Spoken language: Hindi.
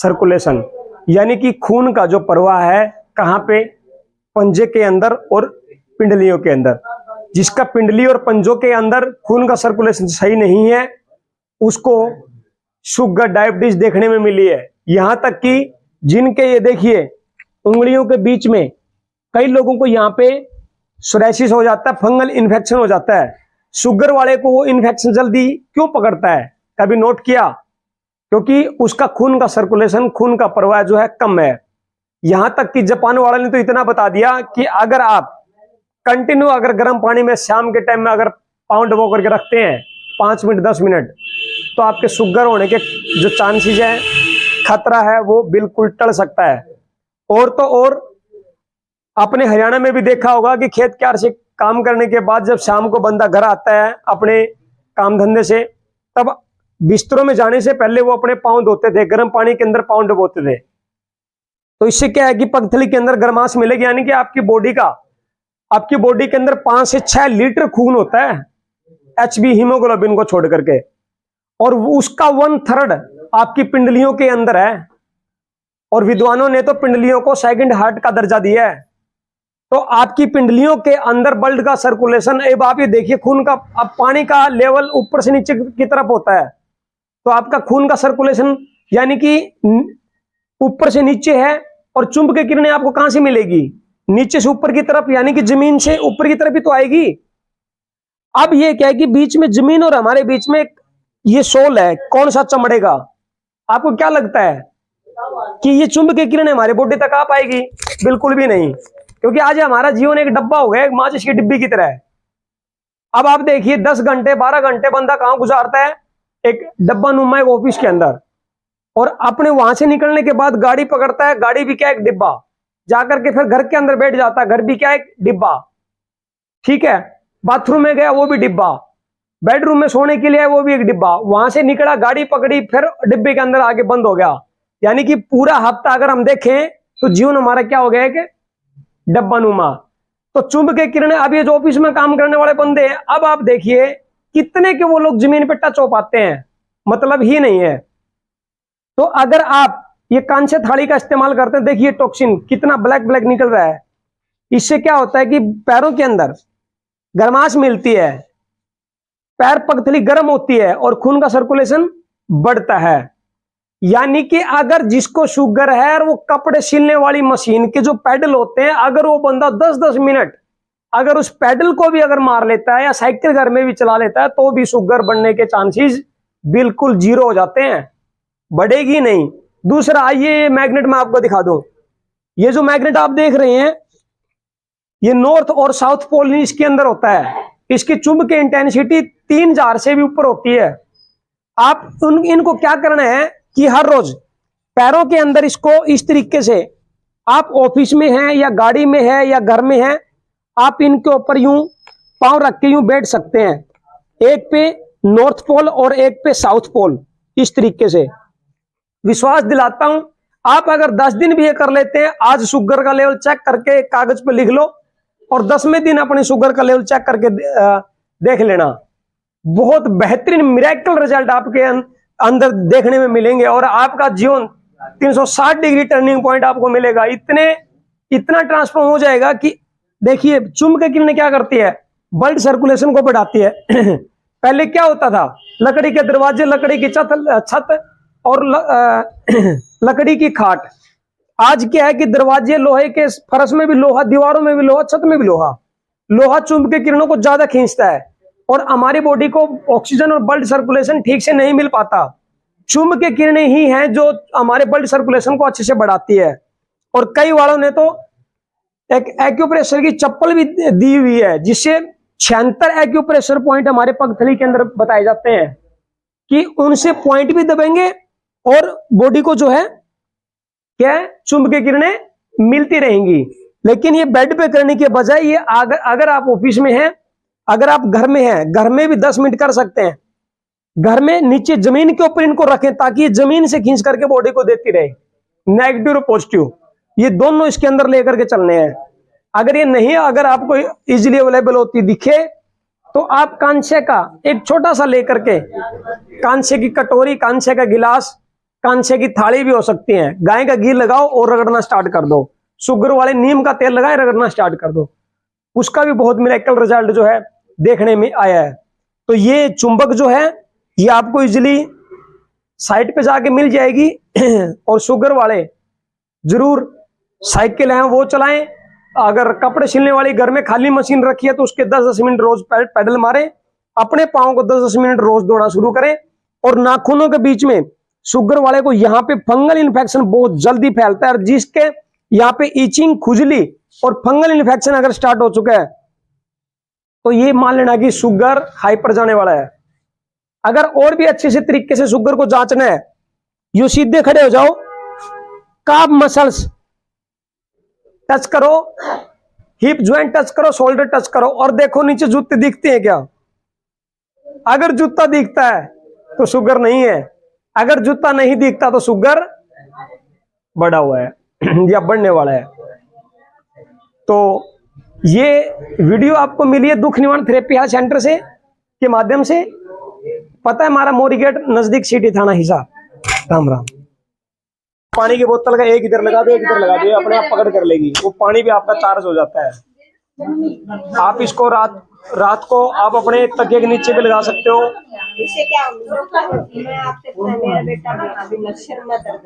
सर्कुलेशन, यानी कि खून का जो प्रवाह है कहाँ पे, पंजे के अंदर और पिंडलियों के अंदर। जिसका पिंडली और पंजों के अंदर खून का सर्कुलेशन सही नहीं है उसको शुगर डायबिटीज देखने में मिली है। यहां तक कि जिनके ये देखिए उंगलियों के बीच में कई लोगों को यहाँ पे सोराइसिस हो जाता है, फंगल इन्फेक्शन हो जाता है। शुगर वाले को वो इन्फेक्शन जल्दी क्यों पकड़ता है, कभी नोट किया? क्योंकि उसका खून का सर्कुलेशन, खून का प्रवाह जो है कम है। यहां तक कि जापान वाले ने तो इतना बता दिया कि अगर आप कंटिन्यू अगर गर्म पानी में शाम के टाइम में अगर पाँव डुबो करके रखते हैं 5 मिनट 10 मिनट, तो आपके शुगर होने के जो चांसेस है, खतरा है, वो बिल्कुल टल सकता है। और तो और अपने हरियाणा में भी देखा होगा कि खेत क्यार से काम करने के बाद जब शाम को बंदा घर आता है अपने काम धंधे से, तब बिस्तरों में जाने से पहले वो अपने पाँव धोते थे, गर्म पानी के अंदर पाँव डुबोते थे। तो इससे क्या है कि पगथली के अंदर गर्माश मिलेगी, यानी कि आपकी बॉडी के अंदर 5 से 6 लीटर खून होता है HB हीमोग्लोबिन को छोड़ करके, और उसका 1/3 आपकी पिंडलियों के अंदर है। और विद्वानों ने तो पिंडलियों को सेकंड हार्ट का दर्जा दिया है। तो आपकी पिंडलियों के अंदर ब्लड का सर्कुलेशन, अब आप ये देखिए खून का, अब पानी का लेवल ऊपर से नीचे की तरफ होता है, तो आपका खून का सर्कुलेशन यानी कि ऊपर से नीचे है। और चुंबकीय किरणें आपको कहां से मिलेगी? नीचे से ऊपर की तरफ, यानी कि जमीन से ऊपर की तरफ ही तो आएगी। अब ये क्या है कि बीच में जमीन और हमारे बीच में ये सोल है, कौन सा चमड़ेगा? आपको क्या लगता है कि ये चुंबकीय किरणें हमारे बॉडी तक आ पाएगी? बिल्कुल भी नहीं, क्योंकि आज हमारा जीवन एक डब्बा हो गया, एक माचिस की डिब्बी की तरह है। अब आप देखिए 10 घंटे 12 घंटे बंदा कहां गुजारता है? एक डब्बा नुमा एक ऑफिस के अंदर, और अपने वहां से निकलने के बाद गाड़ी पकड़ता है, गाड़ी भी क्या एक डिब्बा, जाकर के फिर घर के अंदर बैठ जाता है, घर भी क्या एक डिब्बा, ठीक है। बाथरूम में गया वो भी डिब्बा, बेडरूम में सोने के लिए वो भी एक डिब्बा, वहां से निकला गाड़ी पकड़ी फिर डिब्बे के अंदर आके बंद हो गया। यानी कि पूरा हफ्ता अगर हम देखें तो जीवन हमारा क्या हो गया है कि डब्बा नुमा। तो चुंबकीय किरणें, अब ये जो ऑफिस में काम करने वाले बंदे हैं, अब आप देखिए कितने के वो लोग जमीन पे टच हो पाते हैं, मतलब ही नहीं है। तो अगर आप ये कांस्य थाली का इस्तेमाल करते हैं, देखिए टॉक्सिन कितना ब्लैक ब्लैक निकल रहा है। इससे क्या होता है कि पैरों के अंदर गर्माश मिलती है, पैर पगथली गर्म होती है और खून का सर्कुलेशन बढ़ता है। यानी कि अगर जिसको शुगर है और वो कपड़े सिलने वाली मशीन के जो पैडल होते हैं, अगर वो बंदा 10-10 मिनट अगर उस पैडल को भी अगर मार लेता है या साइकिल घर में भी चला लेता है, तो भी शुगर बढ़ने के चांसेस बिल्कुल 0 हो जाते हैं, बढ़ेगी नहीं। दूसरा, आइए मैग्नेट में आपको दिखा दूं। ये जो मैग्नेट आप देख रहे हैं, ये नॉर्थ और साउथ पोल इसके अंदर होता है। इसकी चुंबकीय इंटेंसिटी 3000 से भी ऊपर होती है। आप इनको क्या करना है कि हर रोज पैरों के अंदर इसको इस तरीके से, आप ऑफिस में हैं या गाड़ी में है या घर में है, आप इनके ऊपर यूं पांव रख के यूं बैठ सकते हैं, एक पे नॉर्थ पोल और एक पे साउथ पोल, इस तरीके से। विश्वास दिलाता हूं, आप अगर 10 दिन भी ये कर लेते हैं, आज शुगर का लेवल चेक करके कागज पे लिख लो और 10वें दिन अपने शुगर का लेवल चेक करके देख लेना। बहुत बेहतरीन मिरेकल रिजल्ट आपके अंदर देखने में मिलेंगे और आपका जीवन 360 डिग्री टर्निंग पॉइंट आपको मिलेगा। इतना ट्रांसफॉर्म हो जाएगा कि देखिए चुंबकीय किरणें क्या करती है, ब्लड सर्कुलेशन को बढ़ाती है। पहले क्या होता था, लकड़ी के दरवाजे, लकड़ी की छत और लकड़ी की खाट। आज क्या है कि दरवाजे लोहे के, फर्श में भी लोहा, दीवारों में भी लोहा, छत में भी लोहा। लोहा चुंबकीय किरणों को ज्यादा खींचता है और हमारी बॉडी को ऑक्सीजन और ब्लड सर्कुलेशन ठीक से नहीं मिल पाता। चुंबकीय किरणें ही हैं जो हमारे ब्लड सर्कुलेशन को अच्छे से बढ़ाती है। और कई वालों ने तो एक एक्यूप्रेशर की चप्पल भी दी हुई है, जिससे 76 एक्यूप्रेशर पॉइंट हमारे पगथली के अंदर बताए जाते हैं कि उनसे पॉइंट भी दबेंगे और बॉडी को जो है क्या चुंबकीय किरणें मिलती रहेंगी। लेकिन ये बेड पे करने के बजाय ये अगर आप ऑफिस में हैं, अगर आप घर में हैं, घर में भी 10 मिनट कर सकते हैं। घर में नीचे जमीन के ऊपर इनको रखें ताकि ये जमीन से खींच करके बॉडी को देती रहे, नेगेटिव और पॉजिटिव, ये दोनों इसके अंदर लेकर के चलने हैं। अगर ये नहीं, अगर आपको इजीली अवेलेबल होती दिखे तो आप कांसे का एक छोटा सा लेकर के, कांसे की कटोरी, कांसे का गिलास कांसे की थाली भी हो सकती है। गाय का घी लगाओ और रगड़ना स्टार्ट कर दो। शुगर वाले नीम का तेल लगाए, रगड़ना स्टार्ट कर दो, उसका भी बहुत मिरेकल रिजल्ट जो है देखने में आया है। तो ये चुंबक जो है ये आपको इजीली साइट पे जाके मिल जाएगी। और शुगर वाले जरूर साइकिल है वो चलाएं। अगर कपड़े सिलने वाली घर में खाली मशीन रखी है तो उसके 10-10 मिनट रोज पैडल मारें। अपने पाँव को 10-10 मिनट रोज दौड़ना शुरू करें। और नाखूनों के बीच में शुगर वाले को यहाँ पे फंगल इन्फेक्शन बहुत जल्दी फैलता है, और जिसके यहाँ पे ईचिंग, खुजली और फंगल इन्फेक्शन अगर स्टार्ट हो चुका है तो ये मान लेना कि शुगर हाई पर जाने वाला है। अगर और भी अच्छे से तरीके से शुगर को जांचना है, यू सीधे खड़े हो जाओ, काफ मसल्स टच करो, हिप ज्वाइंट टच करो, शोल्डर टच करो, और देखो नीचे जूते दिखते हैं क्या। अगर जूता दिखता है तो शुगर नहीं है, अगर जूता नहीं दिखता तो शुगर बढ़ा हुआ है या बढ़ने वाला है। तो ये वीडियो आपको मिली है दुख निवारण थेरेपी हेल्थ सेंटर से के माध्यम से। पता है हमारा मोरी गेट नजदीक सिटी थाना हिसार। राम राम। पानी की बोतल का एक इधर लगा दो, एक इधर लगा दो, अपने आप पकड़ कर लेगी, वो पानी भी आपका चार्ज हो जाता है। आप इसको रात को आप अपने तकिए के नीचे भी लगा सकते हो। इससे क्या मैं आपसे मेरा बेटा भी मच्छर में दर्द